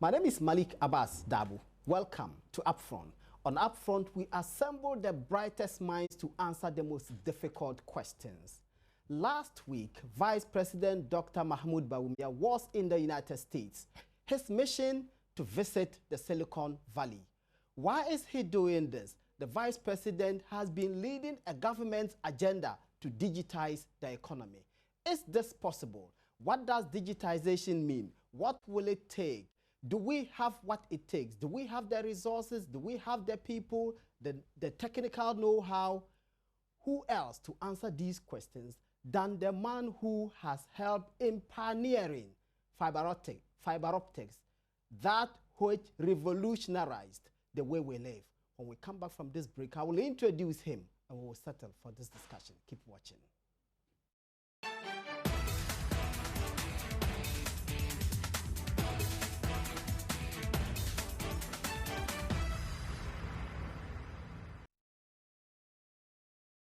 My name is Malik Abbas Dabu. Welcome to UPfront. On UPfront, we assemble the brightest minds to answer the most difficult questions. Last week, Vice President Dr. Mahmoud Bawumia was in the United States. His mission to visit the Silicon Valley. Why is he doing this? The Vice President has been leading a government agenda to digitize the economy. Is this possible? What does digitization mean? What will it take? Do we have what it takes? Do we have the resources? Do we have the people, the technical know-how? Who else to answer these questions than the man who has helped in pioneering fiber optics, that which revolutionized the way we live? When we come back from this break, I will introduce him and we will settle for this discussion. Keep watching.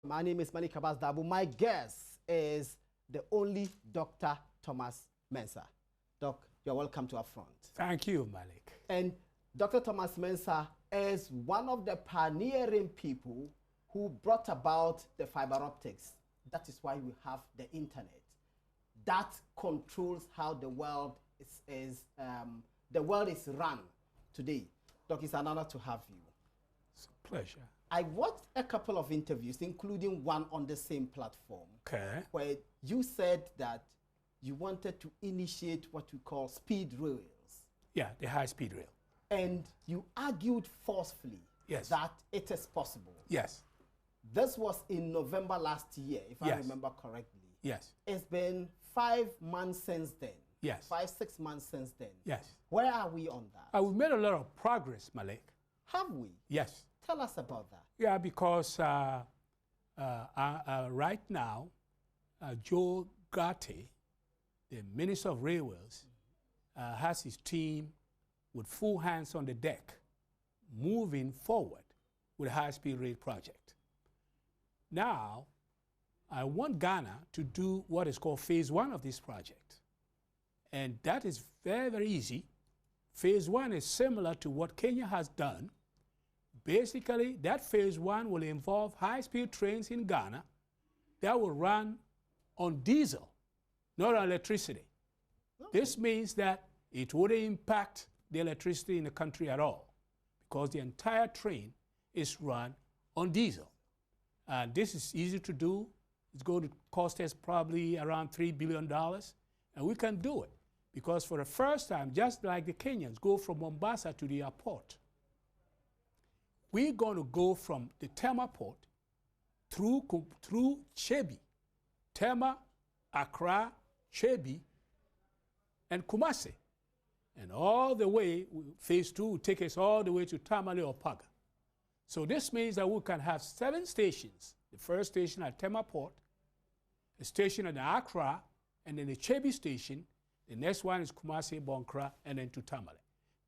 My name is Malik Abbas Dabu. My guest is the only Dr. Thomas Mensah. Doc, you're welcome to UPfront. Thank you, Malik. And Dr. Thomas Mensah is one of the pioneering people who brought about the fiber optics. That is why we have the internet. That controls how the world is run today. Doc, it's an honor to have you. It's a pleasure. I watched a couple of interviews, including one on the same platform, where you said that you wanted to initiate what we call speed rails. Yeah, the high-speed rail. And you argued forcefully that it is possible. Yes. This was in November last year, if I remember correctly. Yes. It's been 5 months since then. Yes. 5-6 months since then. Yes. Where are we on that? We've made a lot of progress, Malik. Have we? Yes. Tell us about that. Yeah, because right now, Joe Gatti, the Minister of Railways, has his team with full hands on the deck, moving forward with the high-speed rail project. Now, I want Ghana to do what is called phase 1 of this project. And that is very, very easy. Phase 1 is similar to what Kenya has done. Basically, that phase 1 will involve high-speed trains in Ghana that will run on diesel, not on electricity. Okay. This means that it wouldn't impact the electricity in the country at all, because the entire train is run on diesel. And this is easy to do. It's going to cost us probably around $3 billion, and we can do it, because for the first time, just like the Kenyans go from Mombasa to the airport, we're going to go from the Tema port through Chebi, Tema, Accra, Chebi, and Kumasi. And all the way, phase 2 will take us all the way to Tamale or Paga. So this means that we can have 7 stations. The first station at Tema port, a station at Accra, and then the Chebi station. The next one is Kumasi, Bonkra, and then to Tamale.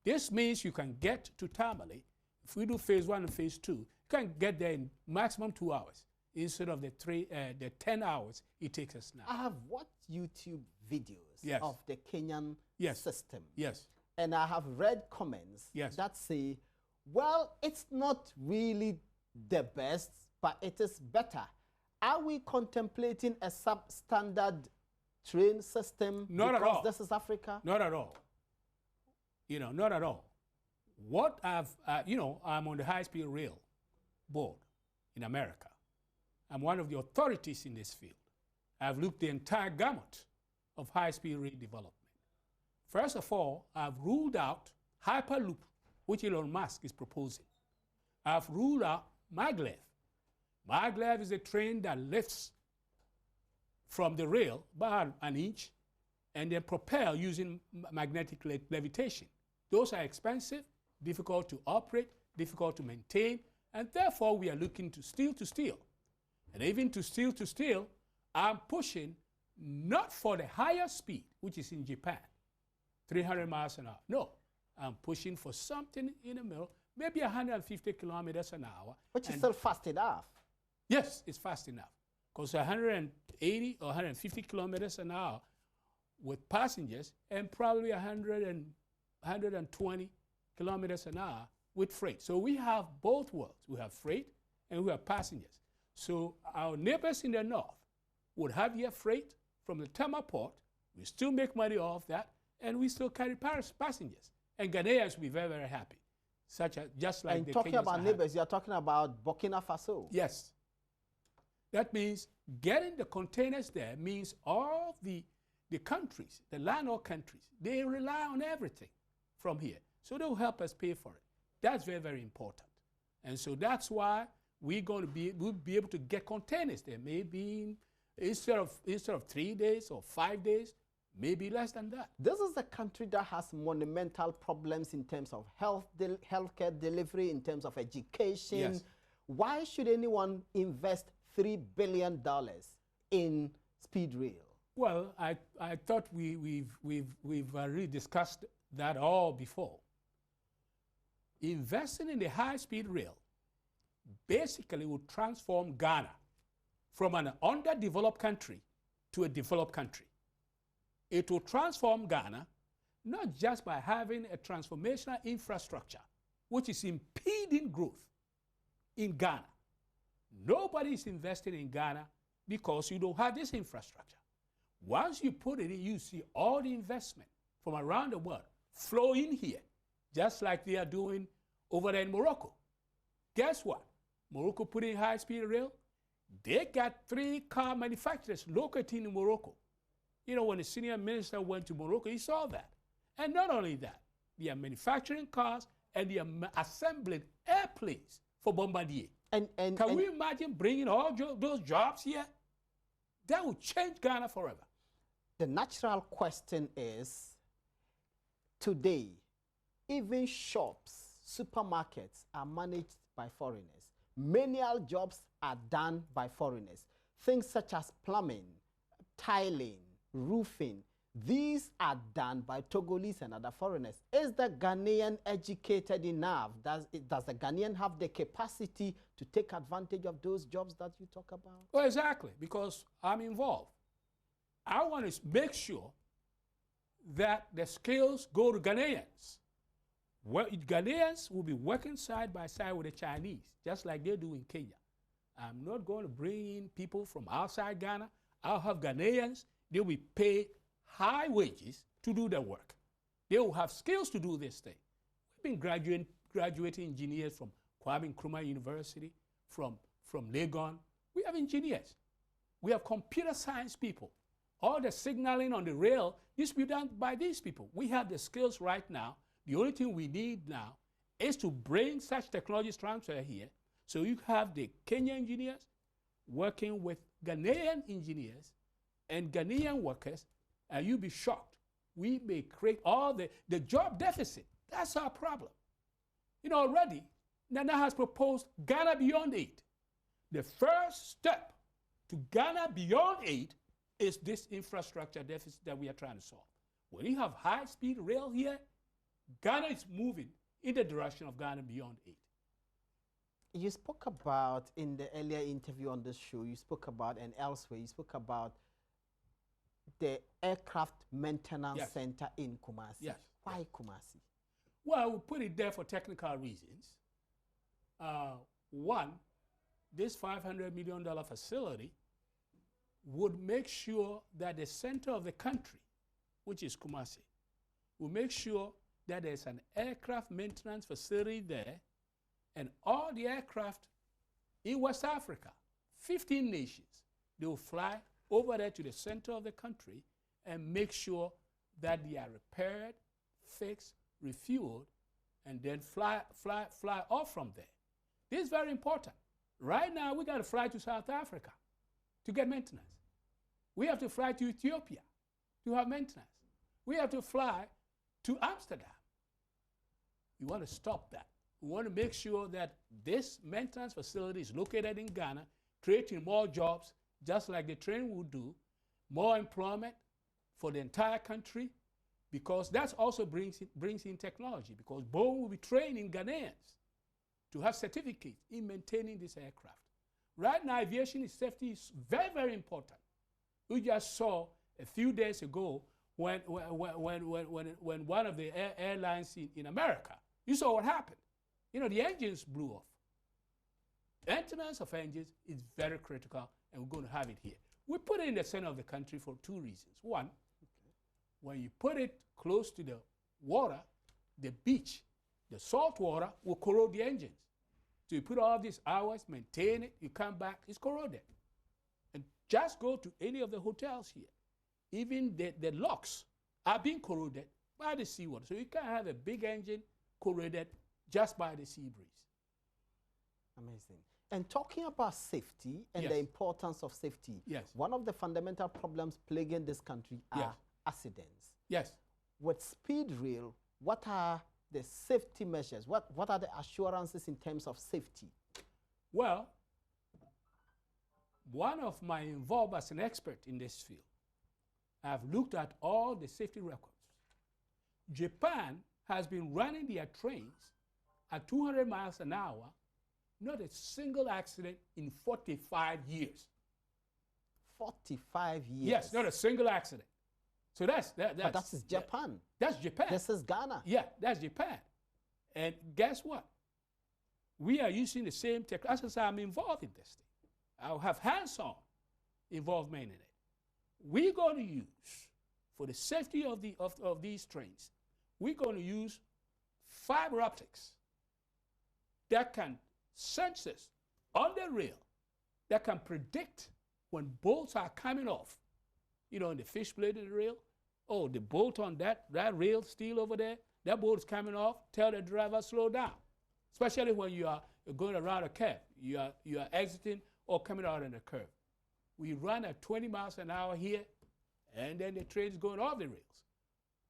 This means you can get to Tamale. If we do phase 1 and phase 2, you can get there in maximum 2 hours instead of the 10 hours it takes us now. I have watched YouTube videos of the Kenyan system. Yes. And I have read comments that say, well, it's not really the best, but it is better. Are we contemplating a substandard train system? Not at all. This is Africa? Not at all. You know, not at all. What I'm on the high-speed rail board in America. I'm one of the authorities in this field. I've looked the entire gamut of high-speed rail development. First of all, I've ruled out Hyperloop, which Elon Musk is proposing. I've ruled out maglev. Maglev is a train that lifts from the rail by an inch and then propel using magnetic levitation. Those are expensive, difficult to operate, difficult to maintain, and therefore we are looking to steel. And even to steel, I'm pushing not for the higher speed, which is in Japan, 300 miles an hour. No, I'm pushing for something in the middle, maybe 150 kilometers an hour. Which is still fast enough. Yes, it's fast enough. Because 180 or 150 kilometers an hour with passengers and probably 100 and 120 kilometers an hour with freight. So we have both worlds. We have freight and we have passengers. So our neighbors in the north would have their freight from the Tama port. We still make money off that, and we still carry passengers. And Ghanaians will be very, very happy. Just like and the talking Kenyans about neighbors, you're talking about Burkina Faso. Yes. That means getting the containers there means all the countries, the landlord countries, they rely on everything from here. So they'll help us pay for it. That's very, very important. And so that's why we'll be able to get containers there. Maybe instead of 3 days or 5 days, maybe less than that. This is a country that has monumental problems in terms of healthcare delivery, in terms of education. Yes. Why should anyone invest $3 billion in speed rail? Well, I thought we've already discussed that all before. Investing in the high-speed rail basically will transform Ghana from an underdeveloped country to a developed country. It will transform Ghana not just by having a transformational infrastructure, which is impeding growth in Ghana. Nobody is investing in Ghana because you don't have this infrastructure. Once you put it in, you see all the investment from around the world flow in here, just like they are doing over there in Morocco. Guess what? Morocco put in high-speed rail. They got 3 car manufacturers located in Morocco. You know, when the senior minister went to Morocco, he saw that. And not only that, they are manufacturing cars and they are assembling airplanes for Bombardier. Can we imagine bringing all those jobs here? That would change Ghana forever. The natural question is, today, even shops, supermarkets are managed by foreigners. Menial jobs are done by foreigners. Things such as plumbing, tiling, roofing, these are done by Togolese and other foreigners. Is the Ghanaian educated enough? Does the Ghanaian have the capacity to take advantage of those jobs that you talk about? Well, exactly, because I'm involved. I want to make sure that the skills go to Ghanaians. Well, Ghanaians will be working side by side with the Chinese, just like they do in Kenya. I'm not going to bring in people from outside Ghana. I'll have Ghanaians. They will be paid high wages to do their work. They will have skills to do this thing. We've been graduating engineers from Kwame Nkrumah University, from Legon. We have engineers. We have computer science people. All the signaling on the rail used to be done by these people. We have the skills right now. The only thing we need now is to bring such technologies transfer here. So you have the Kenyan engineers working with Ghanaian engineers and Ghanaian workers, and you'll be shocked. We may create all the job deficit. That's our problem. You know, already, Nana has proposed Ghana Beyond Aid. The first step to Ghana Beyond Aid is this infrastructure deficit that we are trying to solve. When you have high-speed rail here, Ghana is moving in the direction of Ghana Beyond Aid. You spoke about, in the earlier interview on this show, you spoke about, and elsewhere, you spoke about the aircraft maintenance center in Kumasi. Yes. Why Kumasi? Well, we put it there for technical reasons. One, this $500 million facility would make sure that the center of the country, which is Kumasi, will make sure that there's an aircraft maintenance facility there, and all the aircraft in West Africa, 15 nations, they will fly over there to the center of the country and make sure that they are repaired, fixed, refueled, and then fly off from there. This is very important. Right now, we got to fly to South Africa to get maintenance. We have to fly to Ethiopia to have maintenance. We have to fly to Amsterdam. We want to stop that. We want to make sure that this maintenance facility is located in Ghana, creating more jobs, just like the train would do, more employment for the entire country, because that also brings in technology, because Boeing will be training Ghanaians to have certificates in maintaining this aircraft. Right now, aviation safety is very, very important. We just saw a few days ago when one of the airlines in America, you saw what happened. You know, the engines blew off. Maintenance of engines is very critical, and we're going to have it here. We put it in the center of the country for two reasons. One, when you put it close to the water, the beach, the salt water will corrode the engines. So you put all these hours, maintain it, you come back, it's corroded. And just go to any of the hotels here. Even the locks are being corroded by the seawater. So you can't have a big engine corroded just by the sea breeze. Amazing. And talking about safety and Yes. the importance of safety, Yes. one of the fundamental problems plaguing this country are Yes. accidents. Yes. With speed rail, what are the safety measures? What are the assurances in terms of safety? Well, one of my involved as an expert in this field, I've looked at all the safety records. Japan has been running their trains at 200 miles an hour, not a single accident in 45 years. 45 years. Yes, not a single accident. So that's But that is Japan. That's Japan. This is Ghana. Yeah, that's Japan. And guess what? We are using the same technology. As I'm involved in this thing, I'll have hands-on involvement in it. We're going to use, for the safety of these trains, we're going to use fiber optics that can sensors on the rail that can predict when bolts are coming off. You know, in the fish plate of the rail, oh, the bolt on that rail steel over there, that bolt is coming off, tell the driver slow down. Especially when you're going around a curve, you are exiting or coming out on the curve. We run at 20 miles an hour here, and then the train's going off the rails.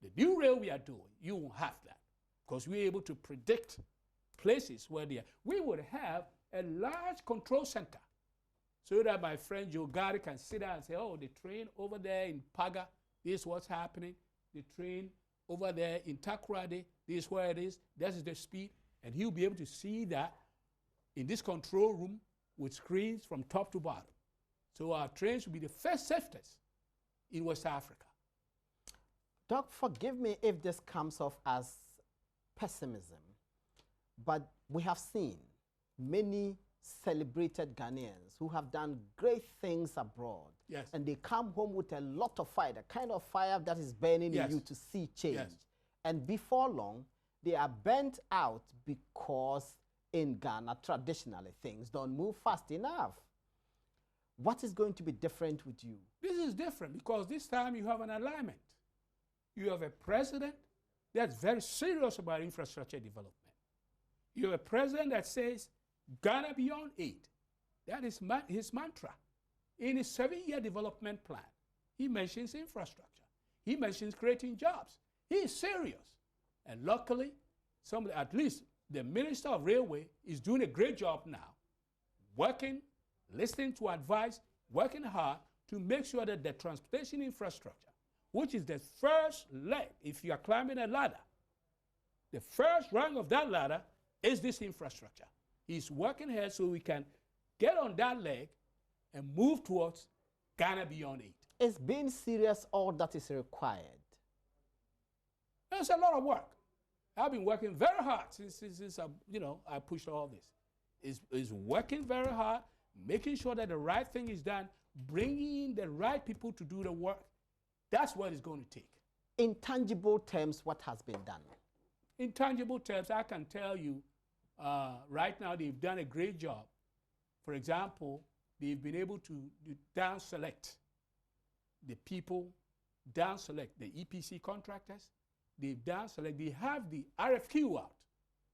The new rail we are doing, you won't have that, because we're able to predict places where they are. We would have a large control center so that my friend Joe Gary can sit down and say, oh, the train over there in Paga, this is what's happening. The train over there in Takoradi, this is where it is. This is the speed. And he'll be able to see that in this control room with screens from top to bottom. So our trains will be the first safest in West Africa. Doc, forgive me if this comes off as pessimism, but we have seen many celebrated Ghanaians who have done great things abroad. Yes. And they come home with a lot of fire, the kind of fire that is burning Yes. in you to see change. Yes. And before long, they are burnt out because in Ghana, traditionally, things don't move fast enough. What is going to be different with you? This is different because this time you have an alignment. You have a president that's very serious about infrastructure development. You have a president that says, Ghana beyond aid. That is his mantra. In his 7-year development plan, he mentions infrastructure. He mentions creating jobs. He is serious. And luckily, at least the Minister of Railway is doing a great job now, working, listening to advice, working hard to make sure that the transportation infrastructure, which is the first leg, if you are climbing a ladder, the first rung of that ladder is this infrastructure. He's working here so we can get on that leg and move towards Ghana beyond aid. Is being serious all that is required? There's a lot of work. I've been working very hard since I pushed all this. Is working very hard, making sure that the right thing is done, bringing the right people to do the work. That's what it's going to take. In tangible terms, what has been done? In tangible terms, I can tell you right now they've done a great job. For example, they've been able to down select the people, down select the EPC contractors. They've down select. They have the RFQ out.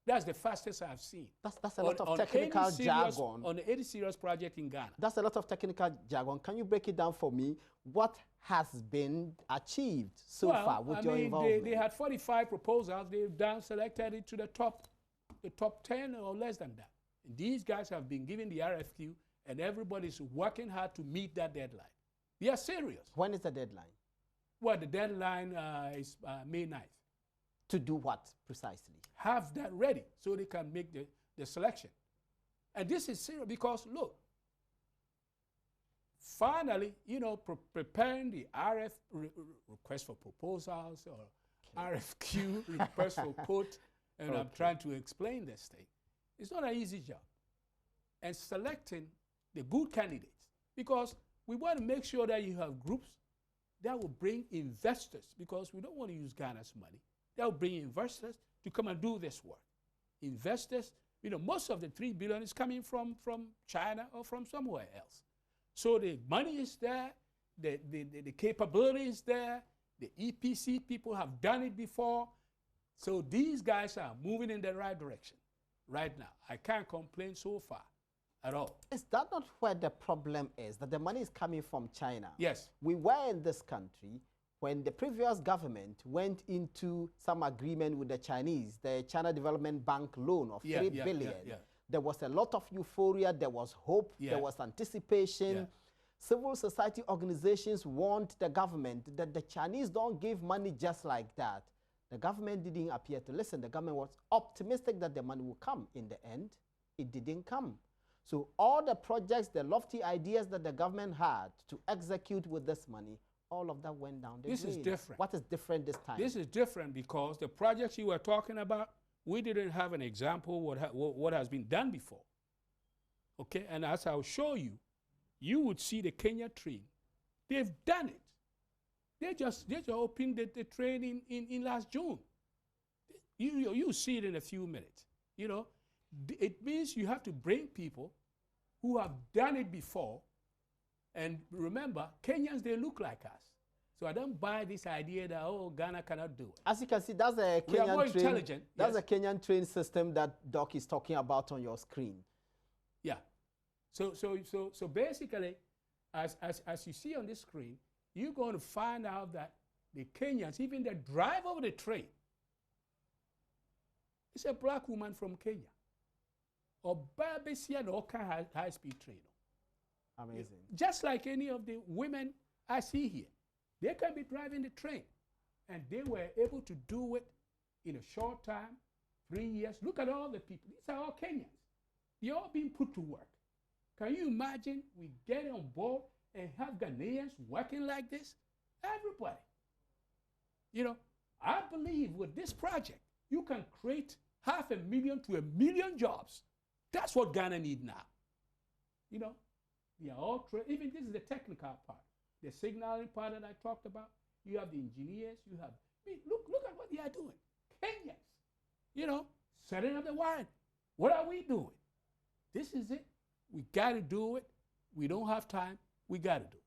That's the fastest I've seen. That's a lot of technical jargon. On any serious project in Ghana. That's a lot of technical jargon. Can you break it down for me? What has been achieved so far with your involvement? They had 45 proposals. They've down selected it to the top 10 or less than that. And these guys have been given the RFQ, and everybody's working hard to meet that deadline. They are serious. When is the deadline? Well, the deadline is May 9th. To do what precisely? Have that ready so they can make the selection. And this is serious because, look, finally, preparing the request for proposals or RFQ, request for quote, and I'm trying to explain this thing. It's not an easy job. And selecting the good candidates, because we want to make sure that you have groups that will bring investors, because we don't want to use Ghana's money. That will bring investors to come and do this work. Investors, most of the $3 billion is coming from China or from somewhere else. So the money is there, the capability is there, the EPC people have done it before. So these guys are moving in the right direction right now. I can't complain so far at all. Is that not where the problem is, that the money is coming from China? Yes. We were in this country when the previous government went into some agreement with the Chinese, the China Development Bank loan of $3 billion. There was a lot of euphoria, there was hope, there was anticipation. Civil society organizations warned the government that the Chinese don't give money just like that. The government didn't appear to listen. The government was optimistic that the money would come. In the end, it didn't come. So all the projects, the lofty ideas that the government had to execute with this money, all of that went down the drain. This is different. What is different this time? This is different because the projects you were talking about, we didn't have an example what has been done before. Okay, and as I'll show you, you would see the Kenya train. They've done it. They just opened the train in last June. You see it in a few minutes. It means you have to bring people who have done it before. And remember, Kenyans, they look like us. So I don't buy this idea that, Ghana cannot do it. As you can see, that's a we are more intelligent. That's a Kenyan train system that Doc is talking about on your screen. Yeah. So basically, as you see on this screen, you're going to find out that the Kenyans, even the driver of the train, is a black woman from Kenya. Or Babesian or high-speed train. Amazing. Just like any of the women I see here. They can be driving the train. And they were able to do it in a short time, 3 years. Look at all the people. These are all Kenyans. They're all being put to work. Can you imagine we get on board and have Ghanaians working like this? Everybody. I believe with this project, you can create 500,000 to 1 million jobs. That's what Ghana needs now. We are all even this is the technical part. The signaling part that I talked about. You have the engineers, look at what they are doing. Kenyans, setting up the wine. What are we doing? This is it. We got to do it. We don't have time. We got to do it.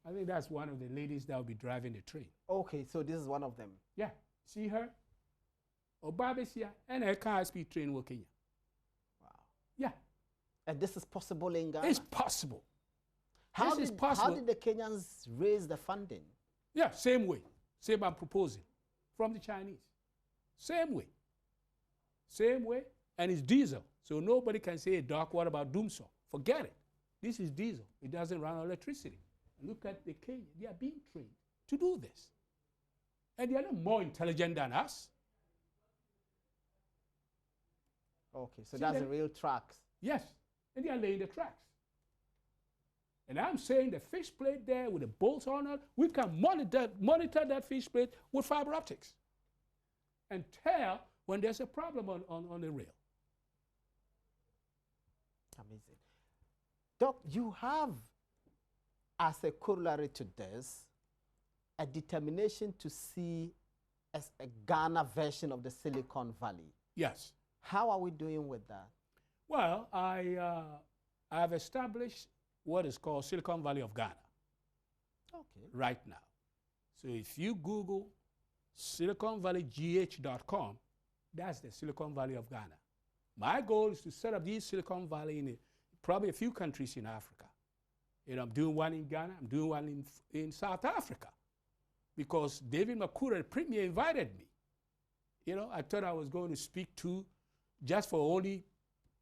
I think that's one of the ladies that will be driving the train. Okay, so this is one of them. Yeah. See her? Obabesia and her high-speed train will Kenya. Wow. Yeah. And this is possible in Ghana? It's possible. How did the Kenyans raise the funding? Yeah, same way. Same I'm proposing. From the Chinese. Same way. Same way. And it's diesel. So nobody can say, Doc, what about Doomsaw? Forget it. This is diesel. It doesn't run on electricity. Look at the Kenyans. They are being trained to do this. And they are not more intelligent than us. Okay, so that's the real tracks. Yes, and they are laying the tracks. And I'm saying the fish plate there with the bolts on it, we can monitor that fish plate with fiber optics and tell when there's a problem on the rail. Amazing. Doc, you have, as a corollary to this, a determination to see as a Ghana version of the Silicon Valley. Yes. How are we doing with that? Well, I've established what is called Silicon Valley of Ghana. Okay. Right now. So if you Google SiliconValleyGH.com, that's the Silicon Valley of Ghana. My goal is to set up these Silicon Valley in probably a few countries in Africa. I'm doing one in Ghana, I'm doing one in South Africa. Because David Makura, the premier, invited me. I thought I was going to speak just for only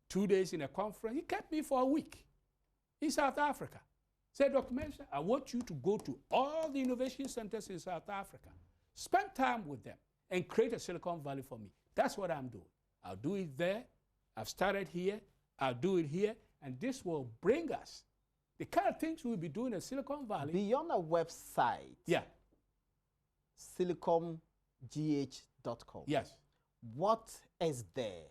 2 days in a conference. He kept me for a week in South Africa. Said, Dr. Mensah, I want you to go to all the innovation centers in South Africa, spend time with them, and create a Silicon Valley for me. That's what I'm doing. I'll do it there. I've started here. I'll do it here, and this will bring us the kind of things we'll be doing in Silicon Valley. Beyond a website, Yeah. silicongh.com. Yes. What is there?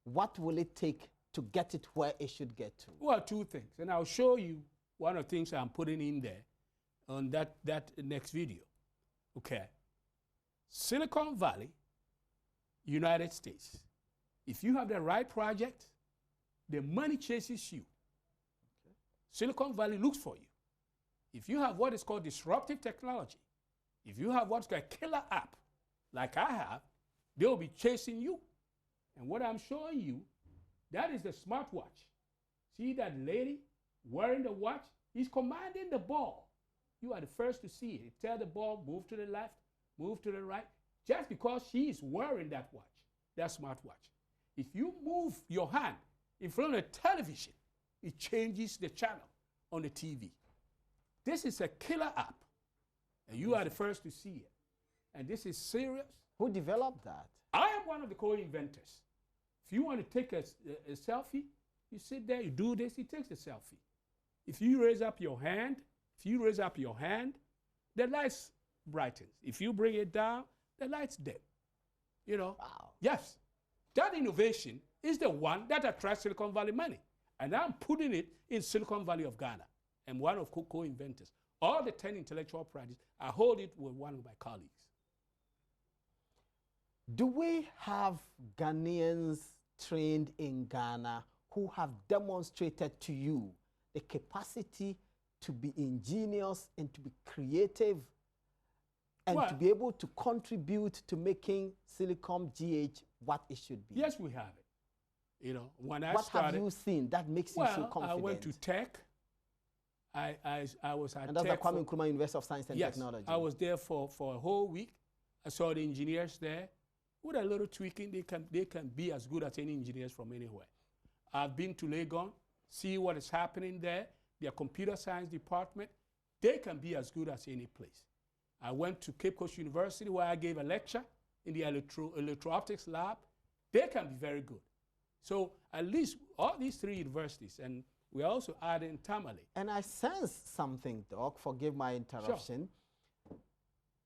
What will it take to get it where it should get to? Well, two things, and I'll show you one of the things I'm putting in there on that next video. Okay. Silicon Valley, United States. If you have the right project, the money chases you. Okay. Silicon Valley looks for you. If you have what is called disruptive technology, if you have what's called a killer app, like I have, they'll be chasing you. And what I'm showing you, that is the smartwatch. See that lady wearing the watch? He's commanding the ball. You are the first to see it. Tell the ball, move to the left, move to the right, just because she is wearing that watch, that smartwatch. If you move your hand in front of the television, it changes the channel on the TV. This is a killer app, and you are the first to see it. And this is serious. Who developed that? I am one of the co-inventors. If you want to take a selfie, you sit there, you do this, he takes the selfie. If you raise up your hand, the lights brightens. If you bring it down, the lights dim. You know? Wow. Yes. That innovation is the one that attracts Silicon Valley money. And I'm putting it in Silicon Valley of Ghana. I'm one of co-inventors. All the 10 intellectual properties, I hold it with one of my colleagues. Do we have Ghanaians trained in Ghana who have demonstrated to you the capacity to be ingenious and to be creative and to be able to contribute to making Silicon GH what it should be? Yes, we have it. You know, when I what started, have you seen that makes you so confident? I went to tech. I was at and that's tech the Kwame Nkrumah University of Science and Technology. I was there for a whole week. I saw the engineers there. With a little tweaking, they can be as good as any engineers from anywhere. I've been to Legon, see what is happening there. Their computer science department, they can be as good as any place. I went to Cape Coast University where I gave a lecture in the electro-optics lab. They can be very good. So at least all these three universities, and we also adding Tamale. And I sense something, Doc, forgive my interruption. Sure.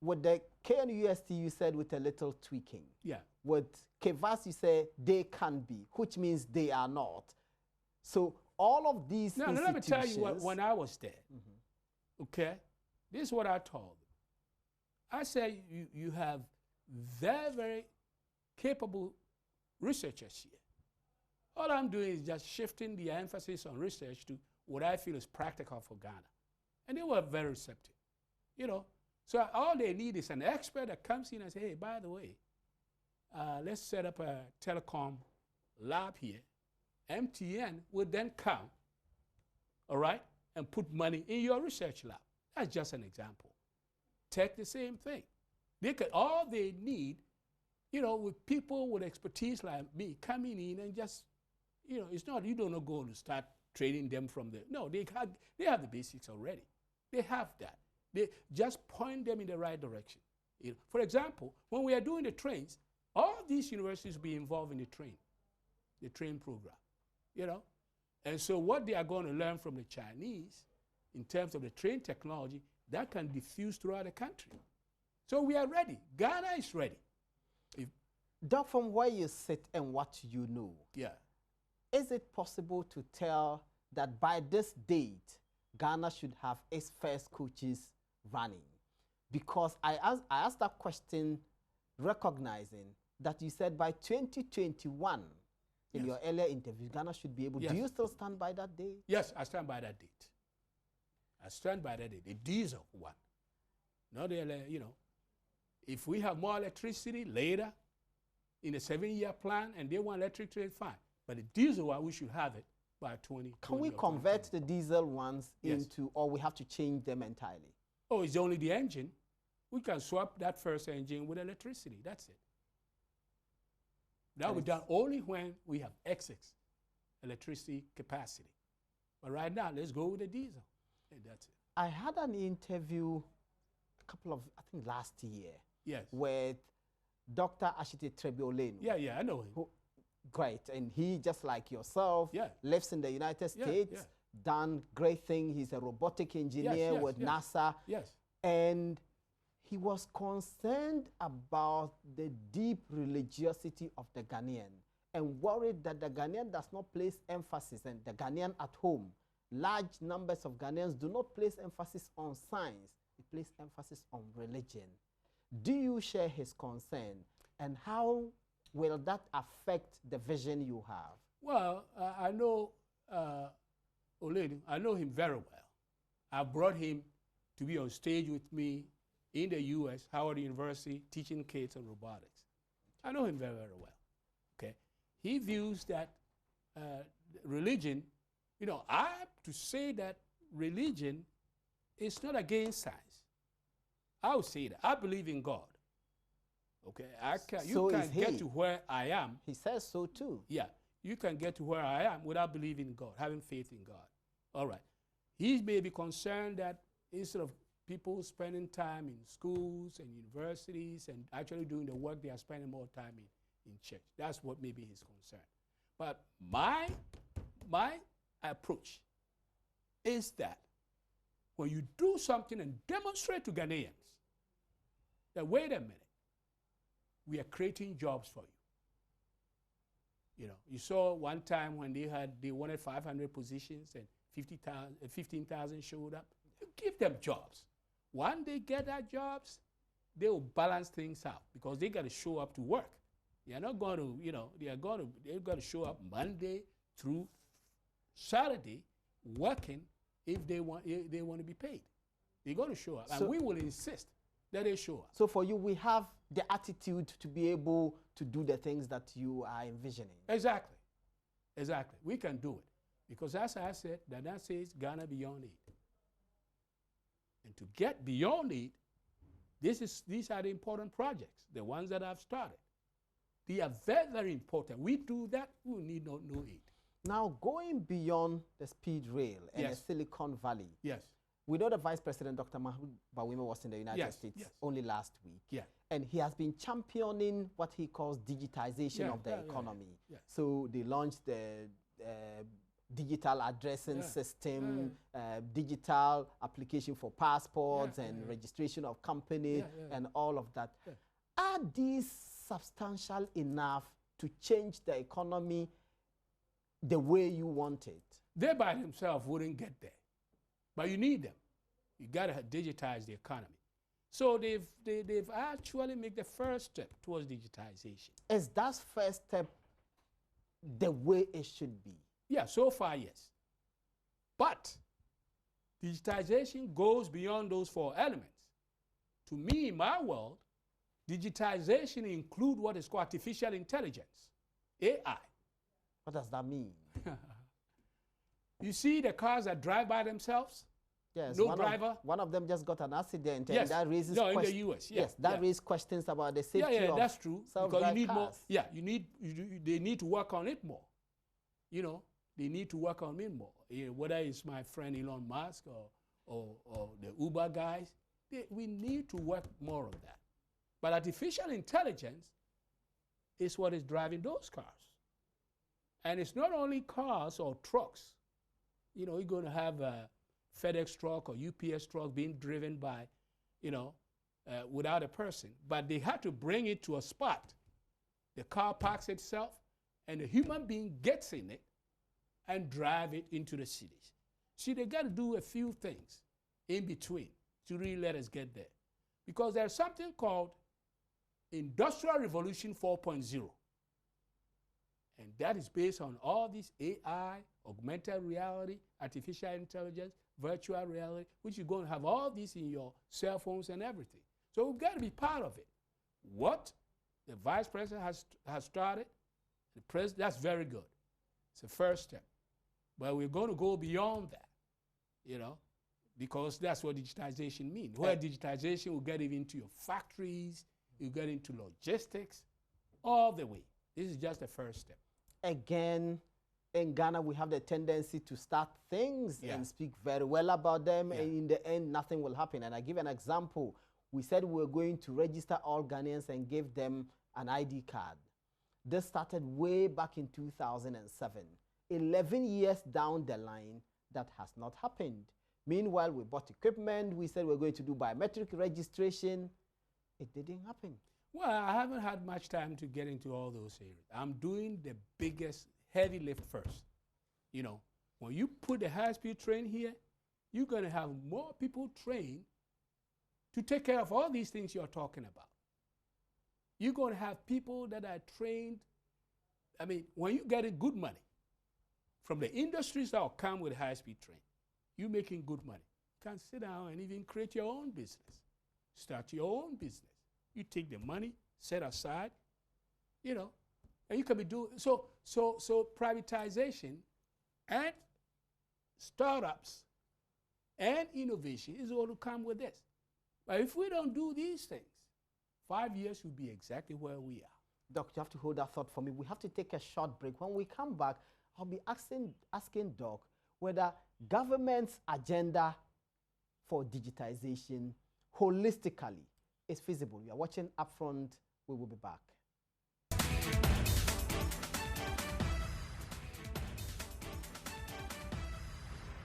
With the KNUST, you said with a little tweaking. Yeah. With KVAS, you say they can be, which means they are not. So all of these institutions... Now, let me tell you when I was there, okay? This is what I told them. I said, you have very, very capable researchers here. All I'm doing is just shifting the emphasis on research to what I feel is practical for Ghana. And they were very receptive, you know. So all they need is an expert that comes in and says, hey, by the way, let's set up a telecom lab here. MTN would then come, all right, and put money in your research lab. That's just an example. Tech, the same thing. All they need, you know, with people with expertise like me coming in and just, you know, it's not, you don't go to start training them from there. No, they have the basics already. They have that. They just point them in the right direction. You know, for example, when we are doing the trains, all these universities will be involved in the train program, you know. And so what they are going to learn from the Chinese in terms of the train technology, that can diffuse throughout the country. So we are ready. Ghana is ready. Doc, from where you sit and what you know, is it possible to tell that by this date, Ghana should have its first coaches running? Because I asked that question recognizing that you said by 2021, in your earlier interview, Ghana should be able. Do you still stand by that date? Yes, I stand by that date. I stand by that date. The diesel one. Not the, you know, if we have more electricity later in a 7-year plan and they want electric train, fine. But the diesel one, we should have it by 2020. Can we convert the diesel ones into, or we have to change them entirely? Oh, it's only the engine. We can swap that first engine with electricity. That's it. That will be done only when we have excess electricity capacity. But right now, let's go with the diesel. And that's it. I had an interview a couple of, I think last year. Yes. With Dr. Ashite Trebiolenu. Yeah, I know him. Great. And he, just like yourself, Yeah. lives in the United States, yeah. done great thing. He's a robotic engineer with NASA. Yes. And he was concerned about the deep religiosity of the Ghanaian and worried that the Ghanaian does not place emphasis, and the Ghanaian at home, large numbers of Ghanaians do not place emphasis on science. They place emphasis on religion. Do you share his concern? And how will that affect the vision you have? Well, I know Oledi, I know him very well. I brought him to be on stage with me in the U.S., Howard University, teaching kids on robotics. I know him very, very well. Okay, he views that religion, you know, I have to say that religion is not against science. I would say that. I believe in God. Okay, you can get to where I am. He says so too. Yeah, you can get to where I am without believing in God, having faith in God. All right. He may be concerned that instead of people spending time in schools and universities and actually doing the work, they are spending more time in church. That's what may be his concern. But my approach is that when you do something and demonstrate to Ghanaians that, wait a minute, we are creating jobs for you. You know, you saw one time when they wanted 500 positions and 15,000 showed up. You give them jobs. When they get that jobs, they will balance things out because they got to show up to work. They are not going to, you know, they've got to show up Monday through Saturday working if they want to be paid. They're going to show up, and we will insist that they show up. So for you, we have the attitude to be able to do the things that you are envisioning. Exactly. Exactly. We can do it. Because as I said, that says Ghana beyond aid. And to get beyond aid, these are the important projects, the ones that I've started. They are very, very important. We do that, we will need no aid. Now, going beyond the speed rail and the Silicon Valley, we know the Vice President, Dr. Mahmoud Bawumia, was in the United States only last week. And he has been championing what he calls digitization of the economy. So they launched the digital addressing system, digital application for passports and registration of companies and all of that. Are these substantial enough to change the economy the way you want it? They by themselves wouldn't get there. But you need them. You got to digitize the economy. So they've actually made the first step towards digitization. Is that first step the way it should be? Yeah, so far, yes. But digitization goes beyond those four elements. To me, in my world, digitization includes what is called artificial intelligence, AI. What does that mean? You see the cars that drive by themselves? Yes. No driver? One of them just got an accident, and that raises in the U.S. Yes, that raises questions about the safety of that's true. Because you need cars. more. Yeah, they need to work on it more. You know, they need to work on it more. You know, whether it's my friend Elon Musk or the Uber guys, we need to work more on that. But artificial intelligence is what is driving those cars. And it's not only cars or trucks. You know, you're going to have a FedEx truck or UPS truck being driven by, without a person. But they had to bring it to a spot. The car parks itself, and the human being gets in it and drive it into the cities. See, they got to do a few things in between to really let us get there. Because there's something called Industrial Revolution 4.0. And that is based on all these AI, augmented reality, artificial intelligence, virtual reality, which you're going to have all these in your cell phones and everything. So we've got to be part of it. What the Vice President has started, the President, that's very good. It's the first step. But we're going to go beyond that, because that's what digitization means. Where digitization will get even into your factories, you get into logistics, all the way. This is just the first step. Again, in Ghana, we have the tendency to start things and speak very well about them, and in the end, nothing will happen. And I give an example. We said we were going to register all Ghanaians and give them an ID card. This started way back in 2007. 11 years down the line, that has not happened. Meanwhile, we bought equipment. We said we're going to do biometric registration. It didn't happen. Well, I haven't had much time to get into all those areas. I'm doing the biggest heavy lift first. You know, when you put the high-speed train here, you're going to have more people trained to take care of all these things you're talking about. You're going to have people that are trained. I mean, when you get good money from the industries that will come with high-speed train, you're making good money. You can sit down and even create your own business. Start your own business. You take the money, set aside, you know, and you can be doing, so privatization and startups and innovation is going to come with this. But if we don't do these things, 5 years will be exactly where we are. Doc, you have to hold that thought for me. We have to take a short break. When we come back, I'll be asking Doc whether government's agenda for digitization holistically is feasible. You are watching Upfront. We will be back.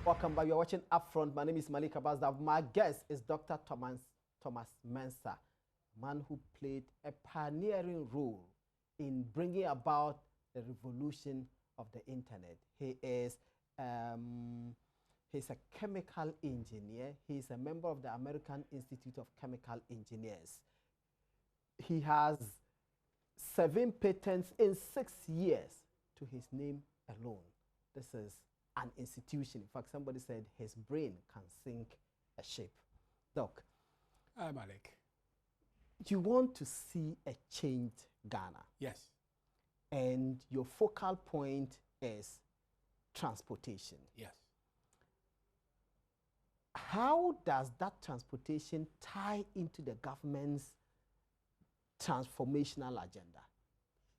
Welcome back. You are watching Upfront. My name is Malik Abazda. My guest is Dr. Thomas Mensah, a man who played a pioneering role in bringing about the revolution of the internet. He's a chemical engineer. He's a member of the American Institute of Chemical Engineers. He has 7 patents in 6 years to his name alone. This is an institution. In fact, somebody said his brain can sink a ship. Doc. Hi, Malik. You want to see a changed Ghana. Yes. And your focal point is transportation. Yes. How does that transportation tie into the government's transformational agenda?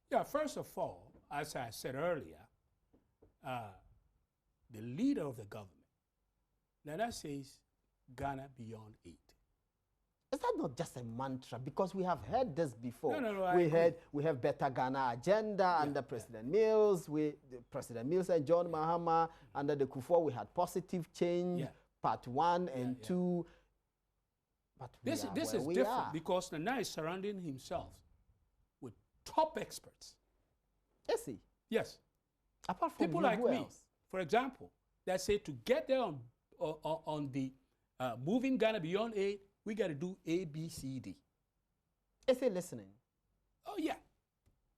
Yeah, first of all, as I said earlier, the leader of the government, now that says Ghana beyond 8. Is that not just a mantra? Because we have heard this before. No, we have Better Ghana agenda under President Mills. President Mills and John Mahama. Under the Kufuor, we had positive change, part 1 and 2. But this is different because Nana is surrounding himself with top experts. Is he? Yes. Apart from people like me, for example, that say to get there on the moving Ghana beyond 8, we got to do A, B, C, D. Is he listening? Oh yeah,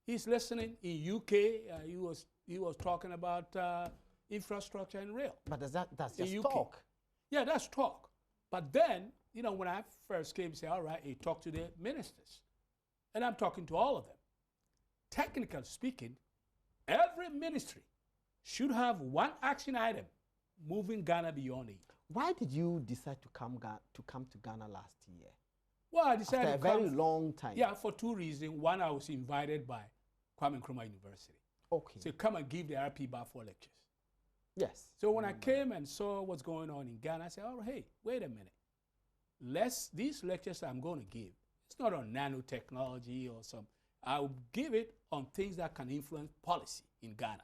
he's listening. In UK, he was talking about infrastructure and rail. But that's just talk. Yeah, that's talk. But then, you know, when I first came, say, all right, he talked to the ministers, and I'm talking to all of them. Technically speaking, every ministry should have one action item moving Ghana beyond 8. Why did you decide to come to Ghana last year? Well, I decided after a very long time. Yeah, for 2 reasons. One, I was invited by Kwame Nkrumah University. Okay. So come and give the RP Bar 4 lectures. Yes. So when I came and saw what's going on in Ghana, I said, oh, hey, wait a minute. These lectures I'm going to give, it's not on nanotechnology or some. I'll give it on things that can influence policy in Ghana.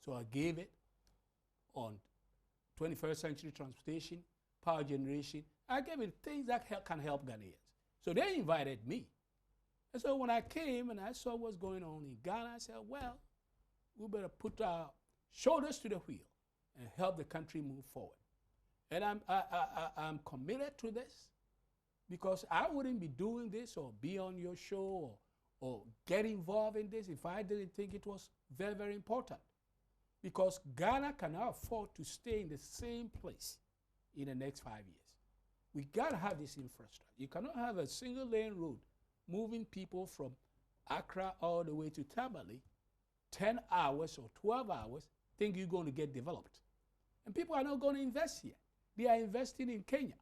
So I gave it on 21st century transportation, power generation. I gave it things that can help Ghanaians. So they invited me. And so when I came and I saw what's going on in Ghana, I said, well, we better put our shoulders to the wheel and help the country move forward. And I'm committed to this because I wouldn't be doing this or be on your show or get involved in this if I didn't think it was very, very important. Because Ghana cannot afford to stay in the same place in the next 5 years. We got to have this infrastructure. You cannot have a single lane road moving people from Accra all the way to Tamale, 10 hours or 12 hours, think you're going to get developed. And people are not going to invest here. They are investing in Kenya.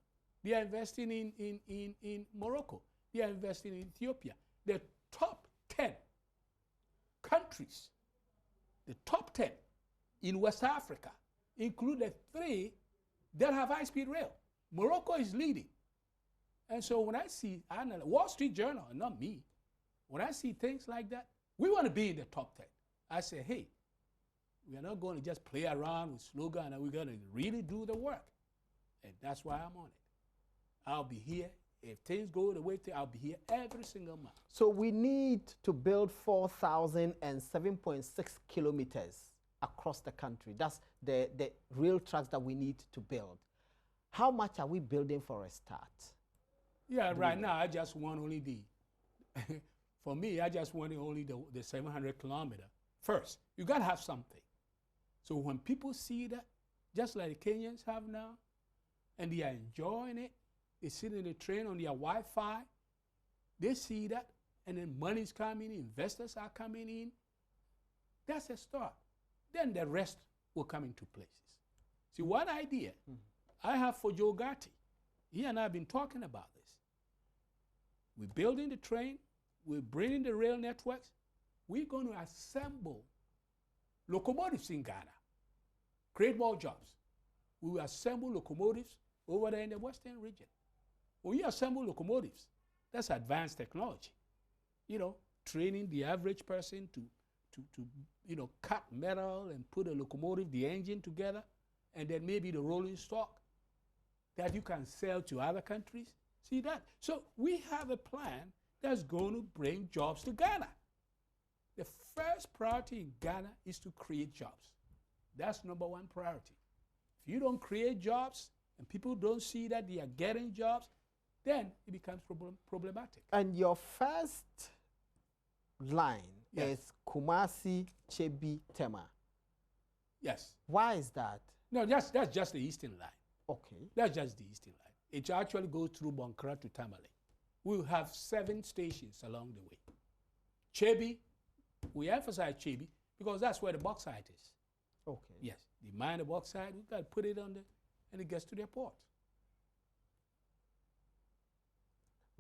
They are investing in Morocco. They are investing in Ethiopia. The top 10 countries, the top 10 in West Africa, include the 3 that have high-speed rail. Morocco is leading. And so when I see, Wall Street Journal, not me, when I see things like that, We want to be in the top 10. I say, hey, we are not going to just play around with slogan, and we're going to really do the work. And that's why I'm on it. I'll be here. If things go the way I'll be here every single month. So we need to build 4,007.6 kilometers across the country. That's the rail tracks that we need to build. How much are we building for a start? Yeah, right now I just want only the, for me, I just want only the 700 kilometer. First, you got to have something. So when people see that, just like the Kenyans have now, and they are enjoying it, they sit in the train on their Wi-Fi, they see that, and then money's coming in, investors are coming in. That's a start. Then the rest will come into places. See, one idea I have for Joe Gatti, he and I have been talking about this. We're building the train, we're bringing the rail networks, we're going to assemble locomotives in Ghana, create more jobs. We will assemble locomotives over there in the Western region. When you assemble locomotives, that's advanced technology. You know, training the average person to cut metal and put a locomotive, the engine together, and then maybe the rolling stock that you can sell to other countries. See that? So we have a plan that's going to bring jobs to Ghana. The first priority in Ghana is to create jobs. That's number one priority. If you don't create jobs and people don't see that they are getting jobs, then it becomes problematic. And your first line is Kumasi, Chebi, Tema. Yes. Why is that? No, that's just the eastern line. Okay. That's just the eastern line. It actually goes through Bonkra to Tamale. We'll have 7 stations along the way. Chebi, we emphasize Chebi because that's where the bauxite is. Okay. Yes, they mine the bauxite, we got to put it on the, and it gets to the port.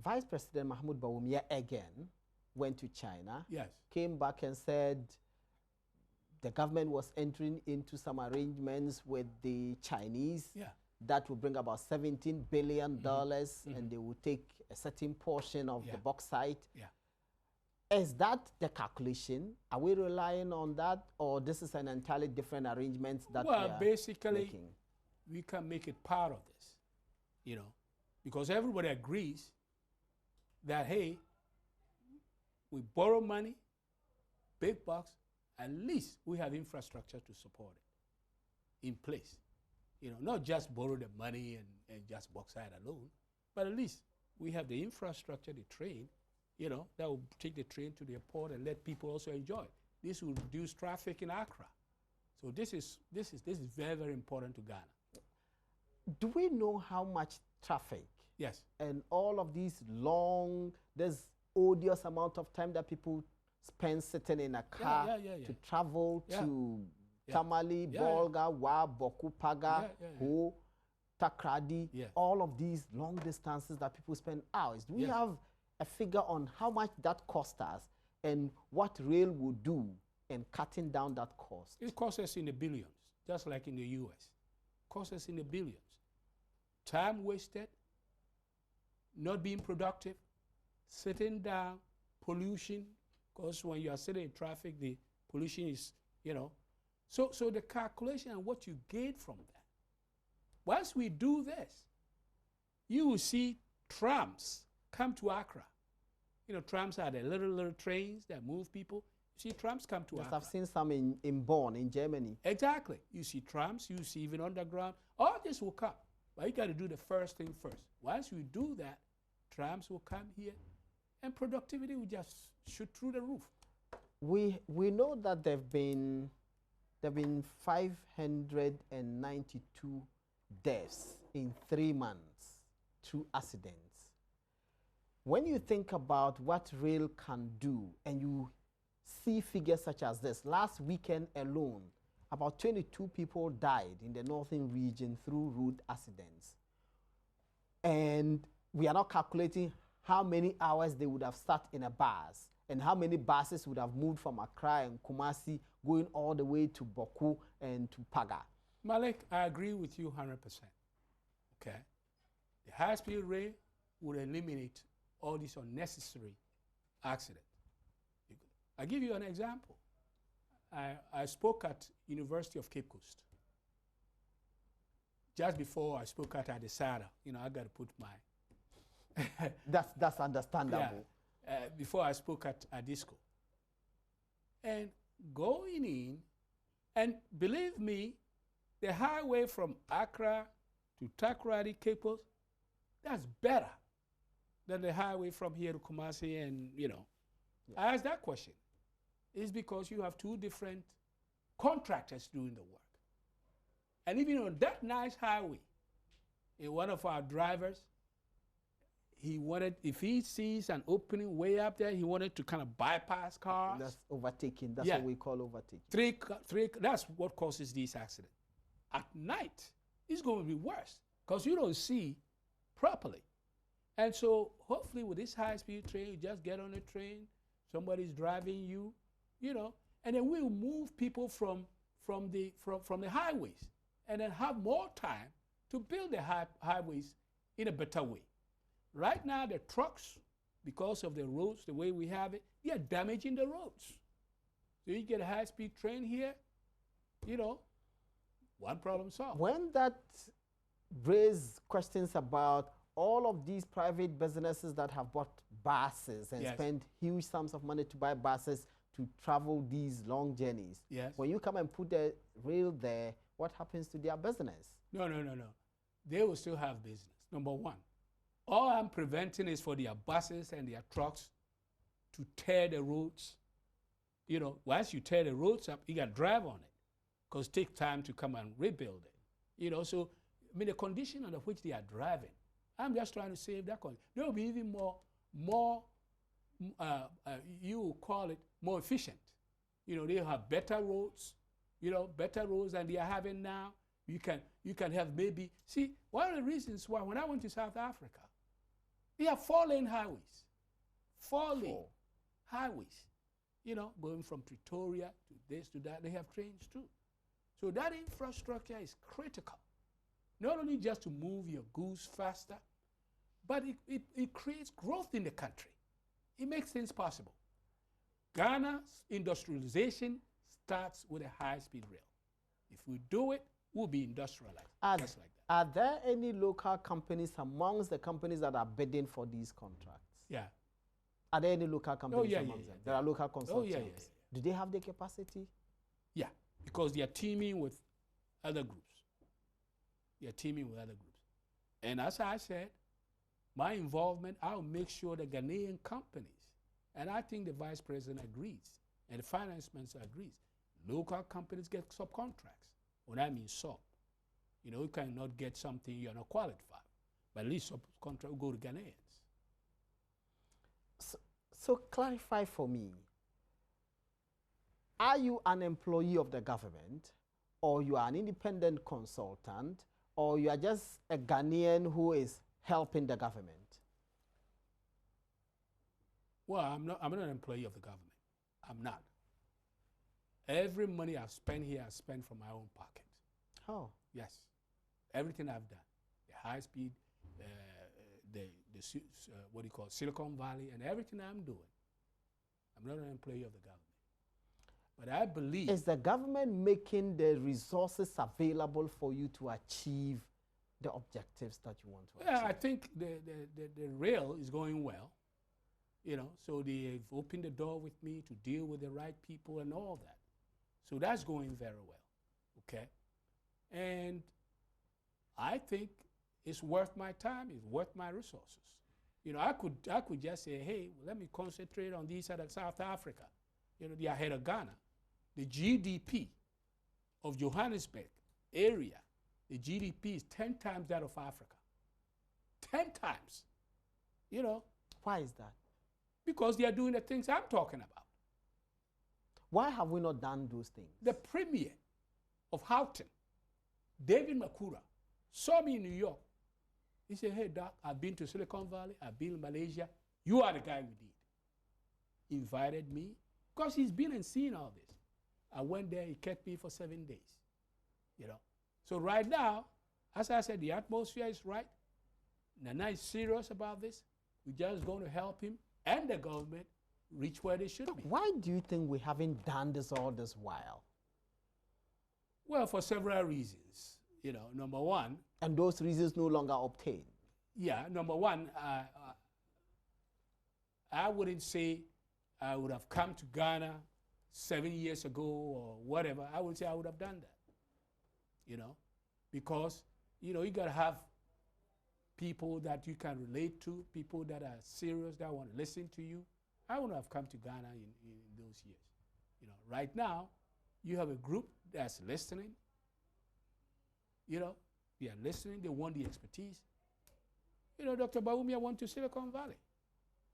Vice President Mahmoud Bawumia again went to China, yes, came back and said the government was entering into some arrangements with the Chinese that will bring about $17 billion and they will take a certain portion of the bauxite. Is that the calculation? Are we relying on that, or this is an entirely different arrangement that we are basically making? We can make it part of this, you know, because everybody agrees that, hey, we borrow money, big bucks, at least we have infrastructure to support it in place. You know, not just borrow the money and just bauxite alone, but at least we have the infrastructure, the train, you know, that will take the train to the port and let people also enjoy it. This will reduce traffic in Accra. So this is very, very important to Ghana. Do we know how much traffic? Yes. And all of these long, there's odious amount of time that people spend sitting in a car to travel to Tamale, Bolga, Wa, Boku, Paga, Ho, Takrady, all of these long distances that people spend hours. Do we have a figure on how much that cost us and what rail will do in cutting down that cost? It costs us in the billions, just like in the US. It costs us in the billions. Time wasted, not being productive, sitting down, pollution, because when you are sitting in traffic, the pollution is, you know. So the calculation and what you gain from that. Once we do this, you will see trams come to Accra. You know, trams are the little trains that move people. You see trams come to Accra. I've seen some in Bonn, in Germany. Exactly. You see trams, you see even underground. All this will come. But you got to do the first thing first. Once you do that, trams will come here, and productivity will just shoot through the roof. We know that there have been 592 deaths in 3 months through accidents. When you think about what rail can do, and you see figures such as this, last weekend alone, about 22 people died in the northern region through road accidents. And we are not calculating how many hours they would have sat in a bus and how many buses would have moved from Accra and Kumasi going all the way to Boku and to Paga. Malik, I agree with you 100%. Okay? The high-speed rail would eliminate all these unnecessary accidents. I'll give you an example. I spoke at University of Cape Coast. Just before I spoke at Adesada, I got to put my... that's understandable. Yeah, before I spoke at Adisco. And going in, and believe me, the highway from Accra to Takoradi, Cape Coast, that's better than the highway from here to Kumasi and, Yeah. I asked that question. It's because you have two different contractors doing the work. And even on that nice highway, one of our drivers, he wanted, if he sees an opening way up there, he wanted to kind of bypass cars. That's overtaking. That's what we call overtaking. That's what causes these accidents. At night, it's going to be worse because you don't see properly. And so hopefully with this high-speed train, you just get on a train, somebody's driving you, and then we'll move people from the highways and then have more time to build the highways in a better way. Right now, the trucks, because of the roads, the way we have it, they are damaging the roads. So you get a high-speed train here, one problem solved. When that raised questions about all of these private businesses that have bought buses and spent huge sums of money to buy buses to travel these long journeys. Yes. When you come and put the rail there, what happens to their business? No. They will still have business, number one. All I'm preventing is for their buses and their trucks to tear the roads. Once you tear the roads up, you got to drive on it because it takes time to come and rebuild it. So, the condition under which they are driving, I'm just trying to save that condition. There will be even more you will call it more efficient. They'll have better roads, than they are having now. You can have maybe, see, one of the reasons why when I went to South Africa, they have 4-lane highways. 4-lane highways. Going from Pretoria to this to that, they have trains too. So that infrastructure is critical. Not only just to move your goods faster, but it creates growth in the country. It makes things possible. Ghana's industrialization starts with a high-speed rail. If we do it, we'll be industrialized. Just like that. Are there any local companies amongst the companies that are bidding for these contracts? Yeah. Are there any local companies amongst them? There are local consultants. Oh, yeah. Do they have the capacity? Yeah, because they are teaming with other groups. And as I said, my involvement, I'll make sure the Ghanaian companies, and I think the Vice President agrees, and the Finance Minister agrees, local companies get subcontracts. When I mean sub, you cannot get something you're not qualified, but at least subcontract will go to Ghanaians. So clarify for me, are you an employee of the government, or you are an independent consultant, or you are just a Ghanaian who is helping the government? Well, I'm not an employee of the government. I'm not. Every money I've spent here, I've spent from my own pocket. Oh. Yes. Everything I've done. The high speed, what do you call it, Silicon Valley, and everything I'm doing. I'm not an employee of the government. But I believe... Is the government making the resources available for you to achieve the objectives that you want to achieve? Yeah, I think the rail is going well. So they've opened the door with me to deal with the right people and all that. So that's going very well, okay? And I think it's worth my time, it's worth my resources. I could just say, hey, let me concentrate on these out of South Africa. They are ahead of Ghana. The GDP of Johannesburg area, the GDP is 10 times that of Africa. 10 times. Why is that? Because they are doing the things I'm talking about. Why have we not done those things? The premier of Houghton, David Makura, saw me in New York. He said, hey, Doc, I've been to Silicon Valley, I've been in Malaysia. You are the guy we need. Invited me, because he's been and seen all this. I went there, he kept me for 7 days. So right now, as I said, the atmosphere is right. Nana is serious about this. We're just going to help him and the government reach where they should be. Why do you think we haven't done this all this while? Well, for several reasons. You know, number one. And those reasons no longer obtain. Yeah, number one, I wouldn't say I would have come to Ghana 7 years ago or whatever. I would say I would have done that. You know, because, you know, you got to have people that you can relate to, people that are serious, that want to listen to you. I wouldn't have come to Ghana in those years. You know, right now, you have a group that's listening. You know, they are listening, they want the expertise. You know, Dr. Bawumia went to Silicon Valley.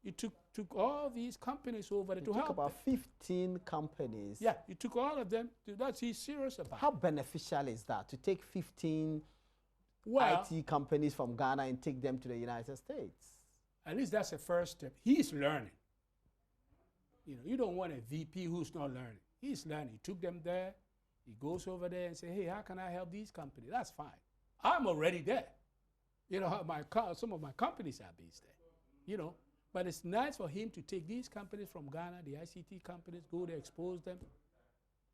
You took all these companies over there to help. About 15 companies. Yeah, you took all of them. That's he's serious about. How beneficial is that to take 15 IT companies from Ghana and take them to the United States? At least that's the first step. He's learning. You know, you don't want a VP who's not learning. He's learning. He took them there. He goes over there and says, hey, how can I help these companies? That's fine. I'm already there. You know, some of my companies are based there. You know, but it's nice for him to take these companies from Ghana, the ICT companies, go there, expose them,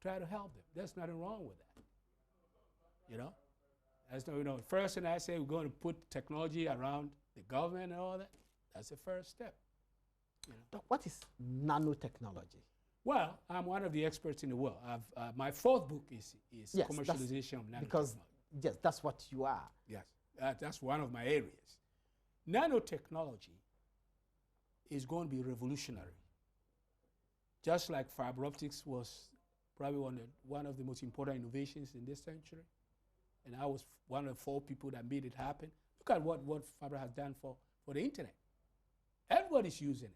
try to help them. There's nothing wrong with that. You know? As you know, first thing I say, we're going to put technology around the government and all that. That's the first step. You know? What is nanotechnology? Well, I'm one of the experts in the world. My fourth book is commercialization of nanotechnology. Because, yes, that's what you are. Yes, that's one of my areas. Nanotechnology is going to be revolutionary. Just like fiber optics was probably one of the most important innovations in this century. And I was one of the 4 people that made it happen. Look at what fiber has done for the internet. Everybody's using it.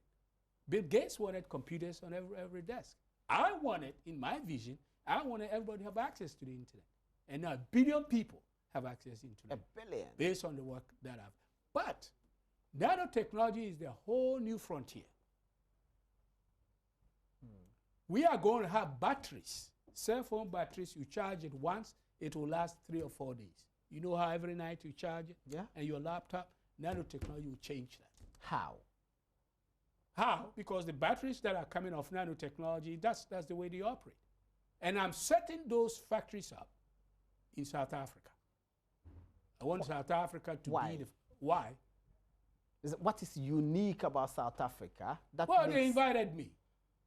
Bill Gates wanted computers on every desk. I wanted, in my vision, I wanted everybody to have access to the internet. And now 1 billion people have access to the internet. 1 billion. Based on the work that I've. But nanotechnology is the whole new frontier. We are going to have batteries, cell phone batteries. You charge it once, it will last 3 or 4 days. You know how every night you charge it? Yeah. And your laptop, nanotechnology will change that. How? How? Because the batteries that are coming off nanotechnology, that's the way they operate. And I'm setting those factories up in South Africa. I want South Africa to be the... Why? What is unique about South Africa? They invited me.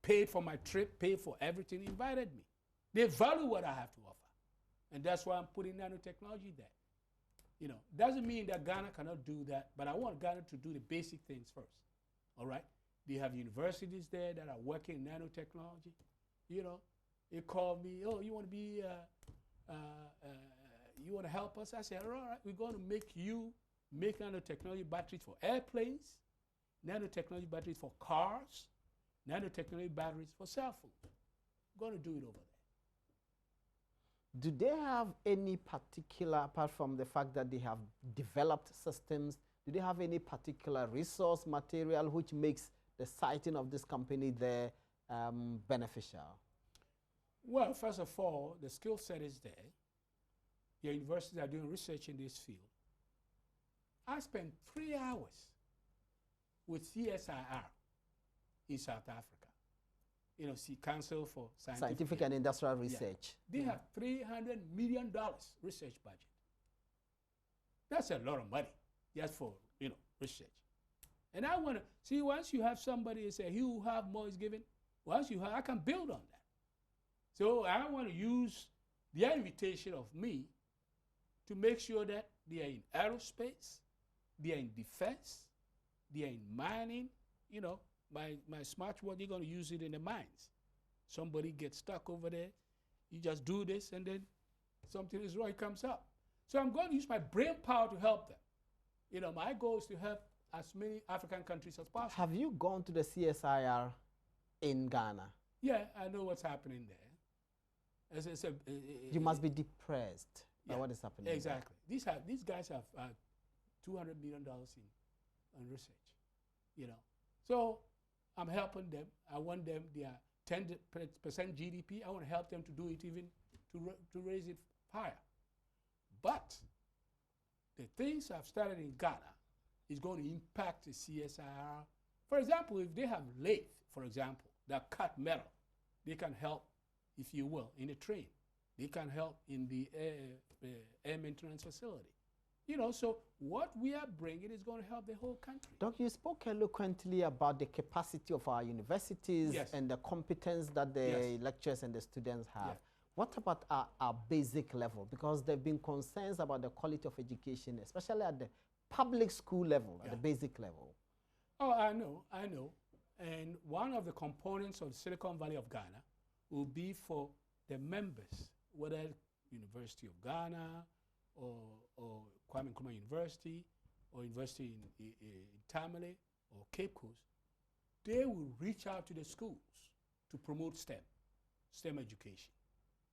Paid for my trip, paid for everything, invited me. They value what I have to offer. And that's why I'm putting nanotechnology there. You know, doesn't mean that Ghana cannot do that, but I want Ghana to do the basic things first. All right? They have universities there that are working in nanotechnology. You know, they call me, oh, you want to be, you want to help us? I said, all right, we're going to make nanotechnology batteries for airplanes, nanotechnology batteries for cars, nanotechnology batteries for cell phones. We're going to do it over there. Do they have any particular, apart from the fact that they have developed systems, do they have any particular resource material which makes the siting of this company there beneficial? Well, first of all, the skill set is there. Your universities are doing research in this field. I spent 3 hours with CSIR in South Africa. You know, Council for Scientific and Industrial Research. Yeah. They have $300 million research budget. That's a lot of money just for, you know, research. And I want to see, once you have somebody and say, he who have more is given, once you have, I can build on that. So I want to use their invitation of me to make sure that they are in aerospace, they are in defense, they are in mining. You know, my smartwatch, you're going to use it in the mines. Somebody gets stuck over there, you just do this, and then something is wrong, it comes up. So I'm going to use my brain power to help them. You know, my goal is to help as many African countries as possible. Have you gone to the CSIR in Ghana? Yeah, I know what's happening there. You must be depressed by what is happening. Exactly. These guys have $200 million in research. You know, so I'm helping them. I want them. They are 10% GDP. I want to help them to do it, even to raise it higher. But the things I've started in Ghana is going to impact the CSIR For example, if they have lathe, for example, that cut metal, they can help, if you will, in the train. They can help in the air maintenance facility. You know, so what we are bringing is going to help the whole country. Doc, you spoke eloquently about the capacity of our universities and the competence that the lecturers and the students have. What about our basic level? Because there have been concerns about the quality of education, especially at the public school level, at the basic level. Oh, I know. And one of the components of Silicon Valley of Ghana will be for the members, whether University of Ghana or Kwame Nkrumah University or University in Tamale or Cape Coast, they will reach out to the schools to promote STEM education.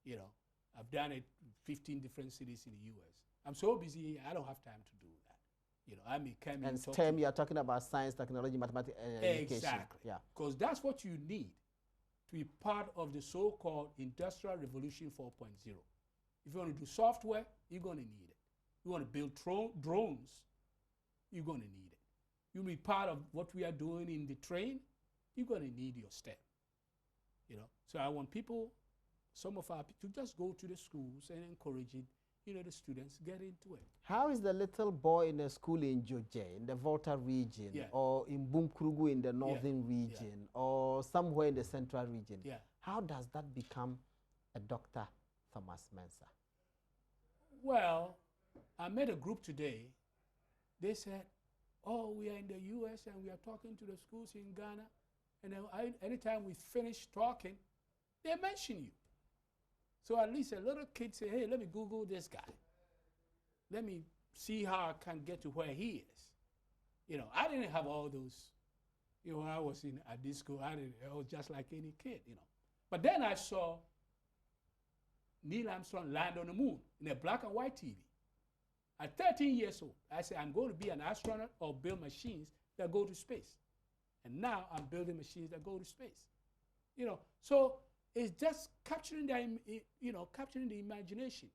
You know, I've done it in 15 different cities in the U.S. I'm so busy, I don't have time to do that. You know, I may come and STEM, you are talking about science, technology, mathematics, education. Exactly. Yeah. Because that's what you need to be part of the so-called Industrial Revolution 4.0. If you want to do software, you're going to need it. You want to build drones, you're going to need it. You'll be part of what we are doing in the train, you're going to need your STEM. You know, so I want people, some of our people, to just go to the schools and encourage it. You know, the students get into it. How is the little boy in a school in Joje, in the Volta region, or in Bumkrugu in the northern region, or somewhere in the central region? How does that become a Dr. Thomas Mensah? Well, I met a group today. They said, oh, we are in the U.S. and we are talking to the schools in Ghana. And then anytime we finish talking, they mention you. So at least a little kid say, hey, let me Google this guy. Let me see how I can get to where he is. You know, I didn't have all those. You know, when I was at this school, I was just like any kid, you know. But then I saw Neil Armstrong land on the moon in a black and white TV. At 13 years old, I said, I'm going to be an astronaut or build machines that go to space. And now I'm building machines that go to space. You know, so it's just capturing capturing the imagination.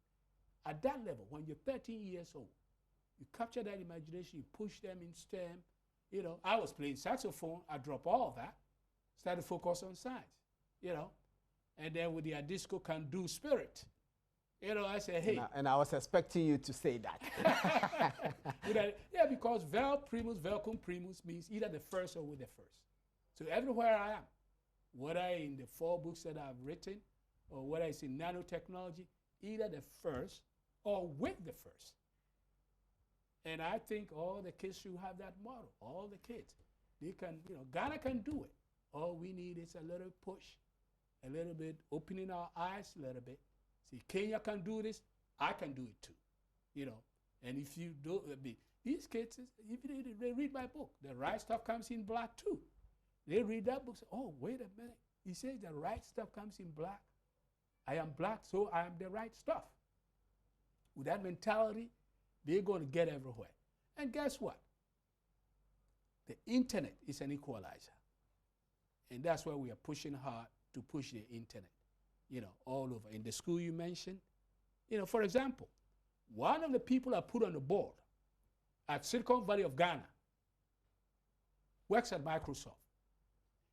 At that level, when you're 13 years old, you capture that imagination, you push them in STEM. You know, I was playing saxophone, I dropped all of that, started to focus on science, you know. And then with the disco can do spirit. You know, I said, hey. And I was expecting you to say that. Yeah, because vel primus, vel cum primus means either the first or with the first. So everywhere I am, whether in the 4 books that I've written or whether it's in nanotechnology, either the first or with the first. And I think all the kids should have that model. All the kids. They can, you know, Ghana can do it. All we need is a little push, a little bit opening our eyes a little bit. See, Kenya can do this, I can do it too. You know, and if you do, these kids, if they read my book, the right stuff comes in black too. They read that book, say, oh, wait a minute. He says the right stuff comes in black. I am black, so I am the right stuff. With that mentality, they're going to get everywhere. And guess what? The internet is an equalizer. And that's why we are pushing hard to push the internet, you know, all over. In the school you mentioned, you know, for example, one of the people I put on the board at Silicon Valley of Ghana works at Microsoft.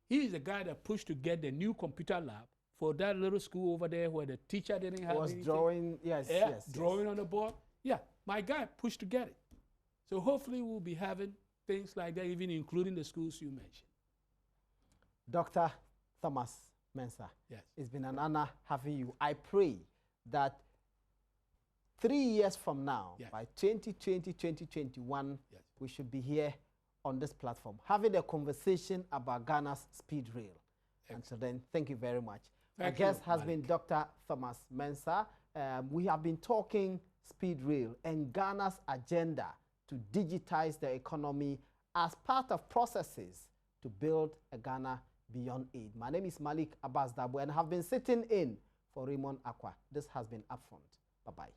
He is the guy that pushed to get the new computer lab for that little school over there where the teacher didn't have anything. Drawing, drawing on the board. Yeah, my guy pushed to get it. So hopefully we'll be having things like that, even including the schools you mentioned. Dr. Thomas Mensah, it's been an honor having you. I pray that 3 years from now, by 2020, 2021, we should be here on this platform, having a conversation about Ghana's speed rail. Until then, thank you very much. Our guest has been Dr. Thomas Mensah. We have been talking speed rail and Ghana's agenda to digitize the economy as part of processes to build a Ghana beyond aid. My name is Malik Abbas Dabo and have been sitting in for Raymond Akwa. This has been Upfront. Bye-bye.